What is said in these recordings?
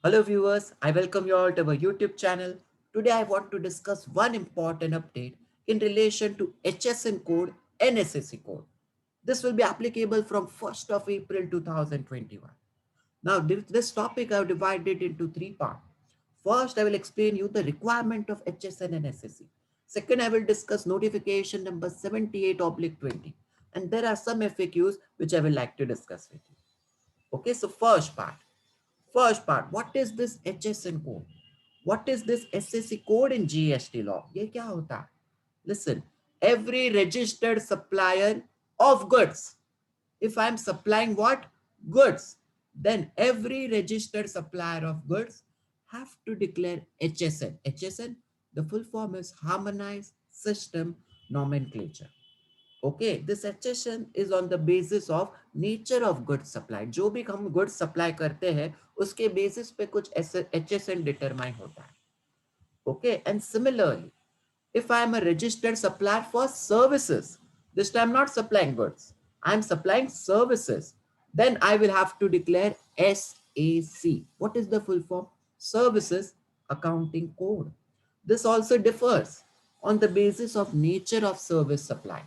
Hello viewers, I welcome you all to our YouTube channel. Today I want to discuss one important update in relation to HSN code and SSC code. This will be applicable from 1st of April 2021. Now this topic I have divided into three parts. First I will explain you the requirement of HSN and SSC. Second I will discuss notification number 78/20 and there are some FAQs which I will like to discuss with you. Okay, so first part, what is this HSN code? What is this SSC code in GST law? ये क्या होता है? Listen, every registered supplier of goods. If I'm supplying what? Goods. Then every registered supplier of goods have to declare HSN. HSN, the full form is Harmonized System Nomenclature. Okay this HSN is on the basis of nature of good supply जो भी हम good supply करते हैं उसके basis पे कुछ HSN determine होता है okay and similarly if I am a registered supplier for services, this time not supplying goods, I am supplying services, then I will have to declare SAC. What is the full form? Services Accounting Code. This also differs on the basis of nature of service supply.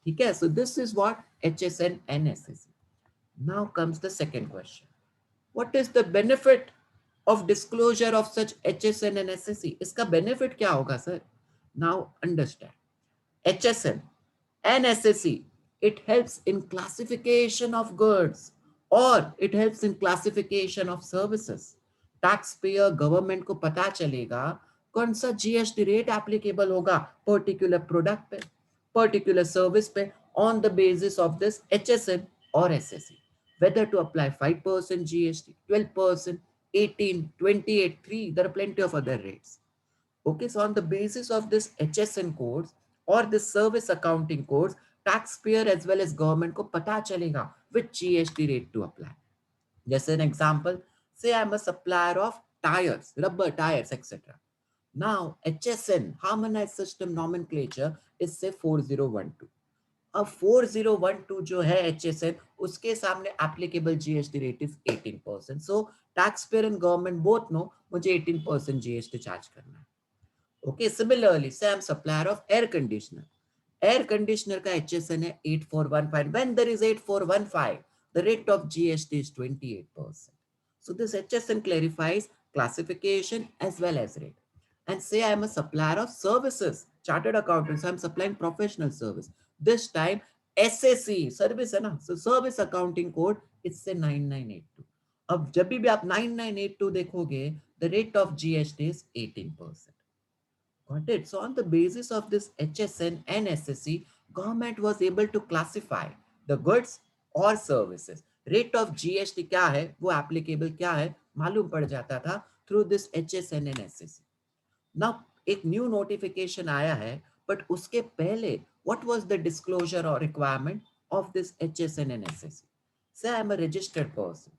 Okay, so this is what HSN and SSC. Now comes the second question. What is the benefit of disclosure of such HSN and SSC? इसका benefit क्या होगा sir? Now understand. HSN and SSC, it helps in classification of goods or it helps in classification of services. Taxpayer government को पता चलेगा कौन सा GST rate applicable होगा particular product पे particular service पे on the basis of this HSN or SSC. Whether to apply 5% GST, 12%, 18, 28, 3, there are plenty of other rates. Okay, so on the basis of this HSN codes or this service accounting codes, taxpayer as well as government को पता चलेगा which GST rate to apply. Just an example, say I'm a supplier of tires, rubber tires, etc. Now HSN, Harmonized System Nomenclature, is say 4012. अब 4012 जो है HSN उसके सामने applicable GST rate is 18%. So taxpayer and government both know मुझे 18% GST charge करना है. Okay, similarly, say I'm supplier of air conditioner. Air conditioner का HSN है 8415. When there is 8415, the rate of GST is 28%. So this HSN clarifies classification as well as rate. And say I'm a supplier of services, chartered accountants, I'm supplying professional service. This time SAC, service है ना, so service accounting code is say 9982. अब जब भी आप 9982 देखोगे, the rate of GST is 18%. Got it? So on the basis of this HSN and SSC, government was able to classify the goods or services. Rate of GST क्या है, वो applicable क्या है, मालूम पड़ जाता था through this HSN and SSC. Now एक new notification आया है, but उसके पहले what was the disclosure or requirement of this HSN and SSC? Say I am a registered person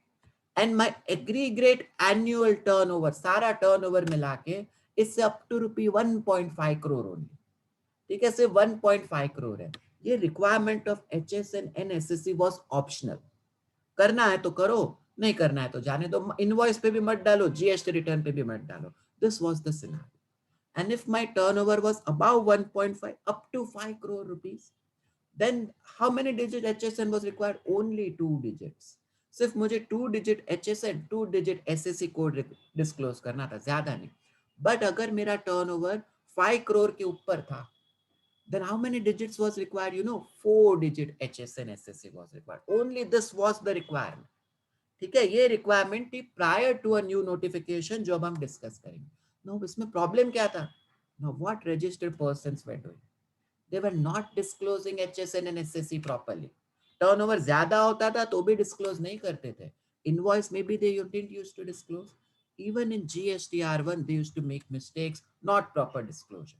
and my aggregate annual turnover, सारा turnover मिला के इससे up to ₹1.5 crore only. ठीक है, सिर्फ 1.5 crore है. ये requirement of HSN and SSC was optional. करना है तो करो, नहीं करना है तो जाने दो. इनवॉइस पे भी मत डालो, जीएसटी रिटर्न पे भी मत डालो. This was the scenario. And if my turnover was above 1.5 up to 5 crore rupees, then how many digit HSN was required? Only 2 digits. सिर्फ मुझे 2 digit HSN 2 digit SSC code disclose करना था, ज्यादा नहीं. बट अगर मेरा टर्नओवर 5 crore के ऊपर था, then how many digits was required? 4 digit HSN SSC was required. Only this was the requirement. ठीक है, ये रिक्वायरमेंट थी prior to a new notification जो अब हम डिस्कस करेंगे. नो, इसमें प्रॉब्लम क्या था? No, what registered persons were doing, they were not disclosing HSN and SSC properly. Turnover ज्यादा होता था तो भी डिस्क्लोज नहीं करते थे. इनवॉइस में भी they didn't used to disclose. Even in GSTR1 they used to make mistakes, not proper disclosure.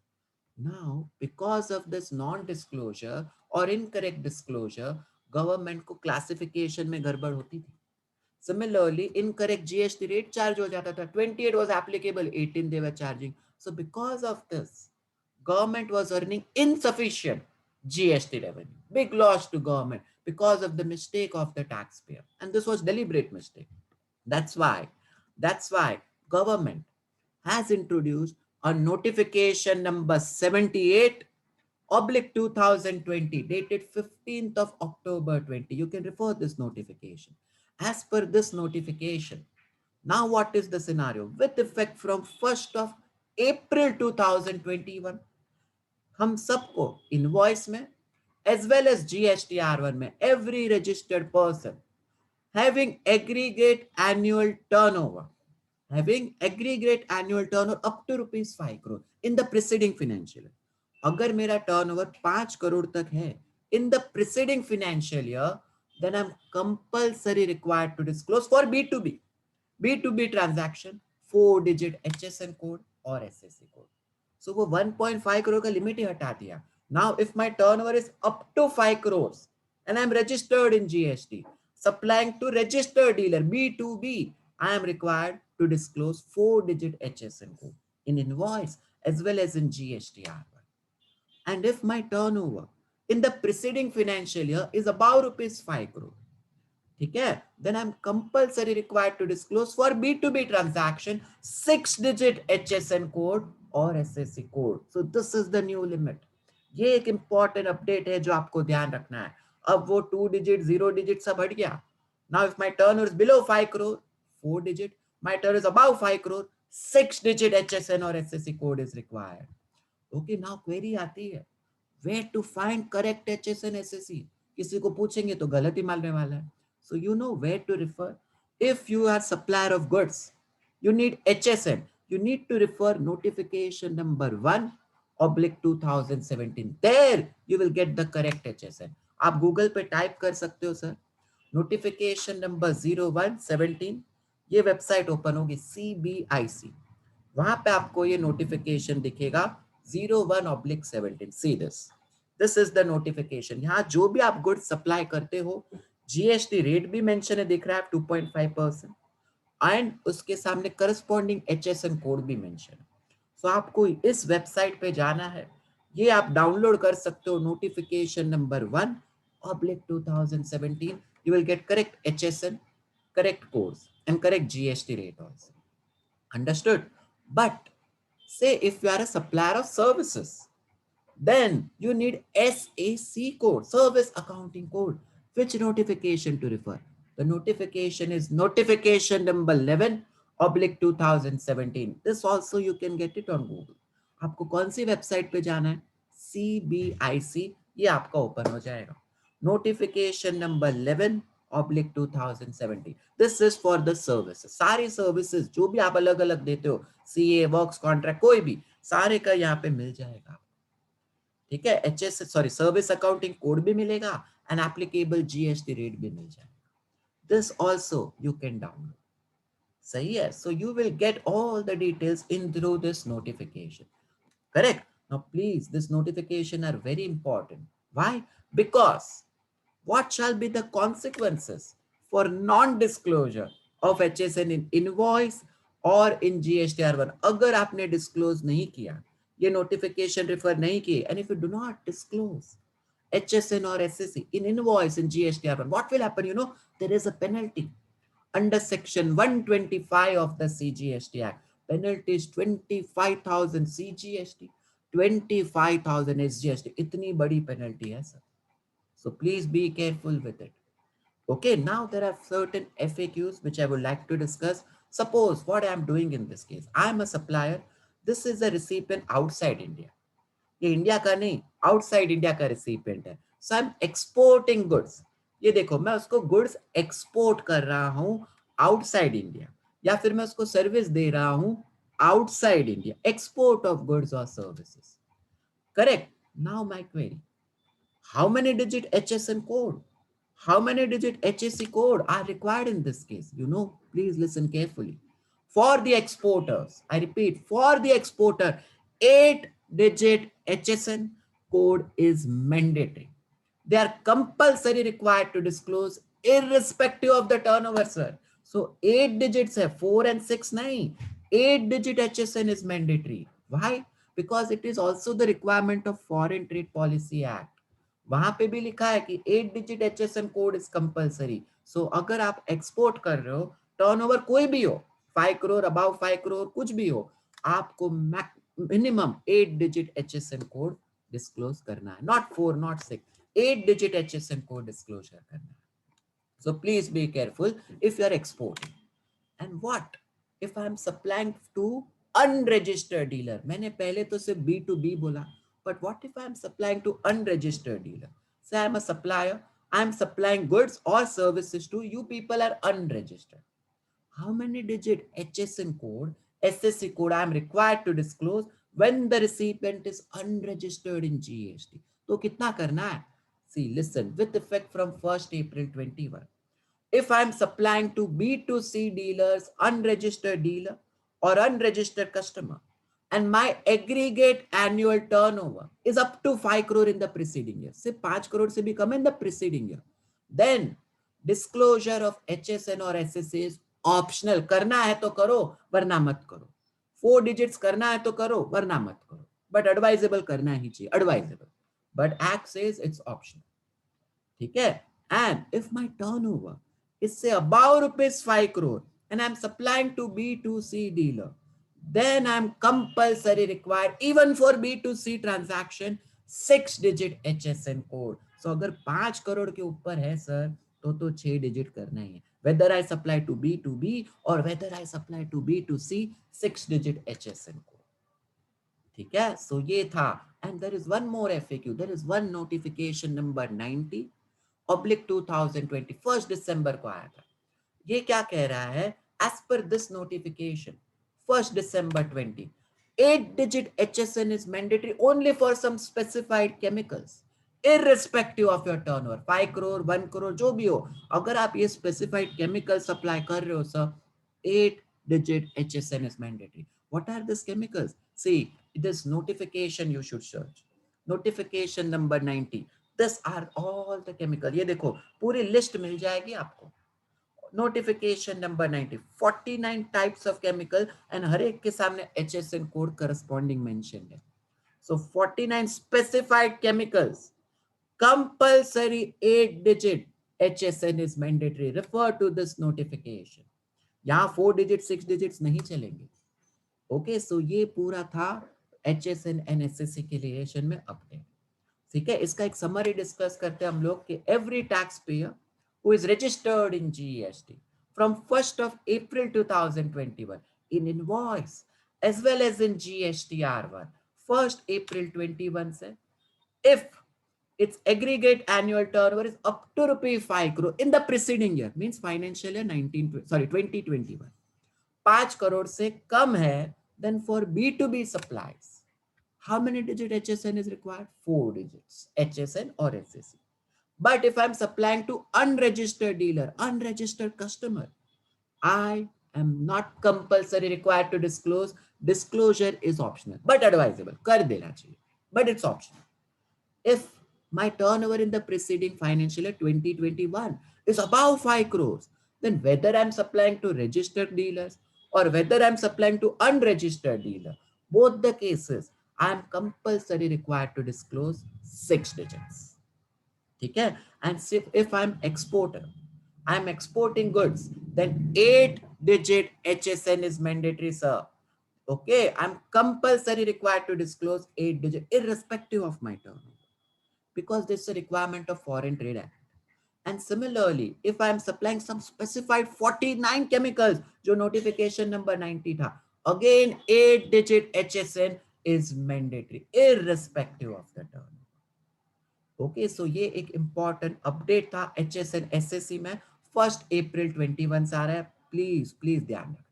Now because of this non-disclosure or incorrect disclosure, government को क्लासिफिकेशन में गड़बड़ होती थी. Similarly, incorrect GST rate charge हो जाता था. 28 was applicable, 18 they were charging. So because of this, government was earning insufficient GST revenue. Big loss to government because of the mistake of the taxpayer. And this was deliberate mistake. That's why That's why government has introduced a notification number 78 oblique 2020 dated 15th of October 20. You can refer this notification. As per this notification, now what is the scenario? With effect from 1st of April 2021, हम सबको invoice में as well as GSTR1 में every registered person having aggregate annual turnover having aggregate annual turnover up to rupees 5 crore in the preceding financial year. अगर मेरा turnover 5 crore तक है in the preceding financial year, then I'm compulsory required to disclose for B2B transaction 4 digit HSN code or SSC code. So वो 1.5 करोड़ का limit ही हटा दिया. Now if my turnover is up to 5 crores and I'm registered in GST, supplying to registered dealer B2B, I am required to disclose 4 digit HSN code in invoice as well as in GSTR1. And if my turnover in the preceding financial year is above rupees 5 crore, ठीक है, then I'm compulsory required to disclose for B2B transaction 6 digit HSN code और SSC code. So this is the new limit. ये एक important update है जो आपको ध्यान रखना है. अब वो 2 digit 0 digit सब हट गया. Now if my turnover is below 5 crore 4 digit, my turnover is above 5 crore 6 digit HSN और SSC code is required. Okay, now query आती है, where to find correct HSN SSC? किसी को पूछेंगे तो गलत ही मालने वाला है. So you know where to refer. If you are supplier of goods, you need HSN. You need to refer notification number 1 oblique 2017. There you will get the correct HSN. आप Google पे type कर सकते हो sir, notification number 0117. ये website open होगी CBIC, वहां पे आपको ये नोटिफिकेशन दिखेगा 01/17. See this is the notification. यहाँ जो भी आप गुड्स सप्लाई करते हो, जीएसटी रेट भी मेंशन है, दिख रहा है 2.5%, एंड उसके सामने करस्पॉन्डिंग एचएसएन कोड भी मेंशन है. सो आपको इस वेबसाइट पे जाना है, ये आप डाउनलोड कर सकते हो, notification number 1/2017. You will get correct HSN, correct codes and correct GST rate also. Understood? But say if you are a supplier of services, then you need SAC code, service accounting code. Which notification to refer? The notification is notification number 11/2017. This also you can get it on Google. आपको कौन सी website पे जाना है? CBIC, ये आपका open हो जाएगा. Notification number 11/2017. This is for the services. सारी सर्विसेज जो भी आप अलग अलग देते हो, CA, वर्क्स, कॉन्ट्रैक्ट, कोई भी, सारे का यहाँ पे मिल जाएगा. ठीक है, सॉरी सर्विस अकाउंटिंग कोड भी मिलेगा एंड एप्लीकेबल जीएसटी रेट भी मिल जाएगा. This also you can download. सही है. So you will get all the details in through this notification. Correct? Now, please, this notification are very important. Why? Because what shall be the consequences for non-disclosure of HSN in invoice or in GSTR1? अगर आपने disclose नहीं किया, ये notification refer नहीं किए, and if you do not disclose HSN or SSC in invoice in GSTR1, what will happen? You know, there is a penalty under section 125 of the CGST Act. Penalty is 25,000 CGST, 25,000 SGST. इतनी बड़ी penalty है sir. So please be careful with it. Okay, now there are certain FAQs which I would like to discuss. Suppose what I am doing in this case, I am a supplier. This is a recipient outside India. ये India का नहीं, outside India का recipient है. सो I am exporting goods. ये देखो, मैं उसको goods export कर रहा हूं आउटसाइड इंडिया, या फिर मैं उसको सर्विस दे रहा हूं outside India. Export of goods और services. Correct. Now my query, how many digit HSN code, how many digit HSC code are required in this case? You know, please listen carefully. For the exporters, I repeat, for the exporter, 8 digit HSN code is mandatory. They are compulsory required to disclose irrespective of the turnover, sir. So 8 digits है, 4 and 6 नहीं. 8 digit HSN is mandatory. Why? Because it is also the requirement of Foreign Trade Policy Act. वहां पे भी लिखा है कि 8 digit HSN code is compulsory. So अगर आप एक्सपोर्ट कर रहे हो, टर्नओवर कोई भी हो, 5 crore, above 5 crore, कुछ भी हो, आपको minimum 8 digit HSN code disclose करना है, not 4 not 6, 8 digit HSN code disclosure करना है. So please be careful if you are exporting. And what if I am supplying to unregistered dealer? मैंने पहले तो सिर्फ B2B बोला, but what if I am supplying to unregistered dealer? Say I am a supplier, I am supplying goods or services to you, people are unregistered. How many digit HSN code, SSC code I am required to disclose when the recipient is unregistered in GST? तो कितना करना है? See, listen, with effect from 1st April 21. If I'm supplying to B2C dealers, unregistered dealer or unregistered customer, and my aggregate annual turnover is up to 5 crore in the preceding year, say 5 crore se bhi kam in the preceding year, then disclosure of HSN or SSA is optional. करना है तो करो, वरना मत करो. 4 digits करना है तो करो, वरना मत करो. But advisable करना ही चाहिए, advisable. But Act says it's optional. ठीक है? And if my turnover is say above rupees 5 crore and I'm supplying to B2C dealer, then I'm compulsory required even for B2C transaction 6 digit HSN code. So अगर 5 करोड़ के ऊपर है sir, तो 6 digit करना ही है. Whether I supply to B2B or whether I supply to B2C, 6 digit HSN code. ठीक है? So ये था. And there is one more FAQ. There is one notification number 90/2020, 1st December को आया था. ये क्या कह रहा है? As per this notification, 1st December 20, 8 digit HSN is mandatory only for some specified chemicals, irrespective of your turnover. 5 crore, 1 crore, जो भी हो, अगर आप ये specified chemical supply कर रहे हो sir, 8 digit HSN is mandatory. What are these chemicals? See, this notification you should search. Notification number 90. This are all the chemical. ये देखो, पूरी लिस्ट मिल जाएगी आपको. Notification number 90, 49 types of chemical and हर एक के सामने HSN code corresponding mentioned है. So 49 specified chemicals, compulsory 8 digit HSN is mandatory. Refer to this notification. यहाँ 4 digit 6 digits नहीं चलेंगे. Okay, so ये पूरा था HSN and SSC के रिलेशन में अपडेट. ठीक है, इसका एक समरी डिस्कस करते हैं हम लोग कि every tax payer who is registered in GST from 1st of April 2021 in invoice as well as in GST R1 1st April 21 से, if its aggregate annual turnover is up to ₹5 crore in the preceding year, means financial year 2021, 5 crore से कम है, then for B2B supplies, how many digit HSN is required? 4 digits HSN or SSC. But if I'm supplying to unregistered dealer, unregistered customer, I am not compulsory required to disclose. Disclosure is optional, but advisable. कर देना चाहिए, but it's optional. If my turnover in the preceding financial year 2021 is above 5 crores, then whether I'm supplying to registered dealers or whether I'm supplying to unregistered dealer, both the cases, I am compulsory required to disclose 6 digits. ठीक है? And if I'm exporting goods, then 8 digit HSN is mandatory, sir. Okay, I'm compulsory required to disclose 8 digit irrespective of my turnover, because this is a requirement of Foreign Trade Act. And similarly, if I'm supplying some specified 49 chemicals, जो notification number 90 था, again 8 digit HSN is mandatory irrespective of the turnover. Okay, so ये एक important update था HSN SSC में 1st April 21 से आ रहा है. Please please ध्यान रखना.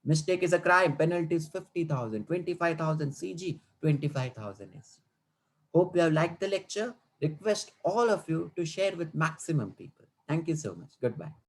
Mistake is a crime. Penalty is 50,000, 25,000 CG, 25,000 SC. Hope you have liked the lecture. Request all of you to share with maximum people. Thank you so much. Goodbye.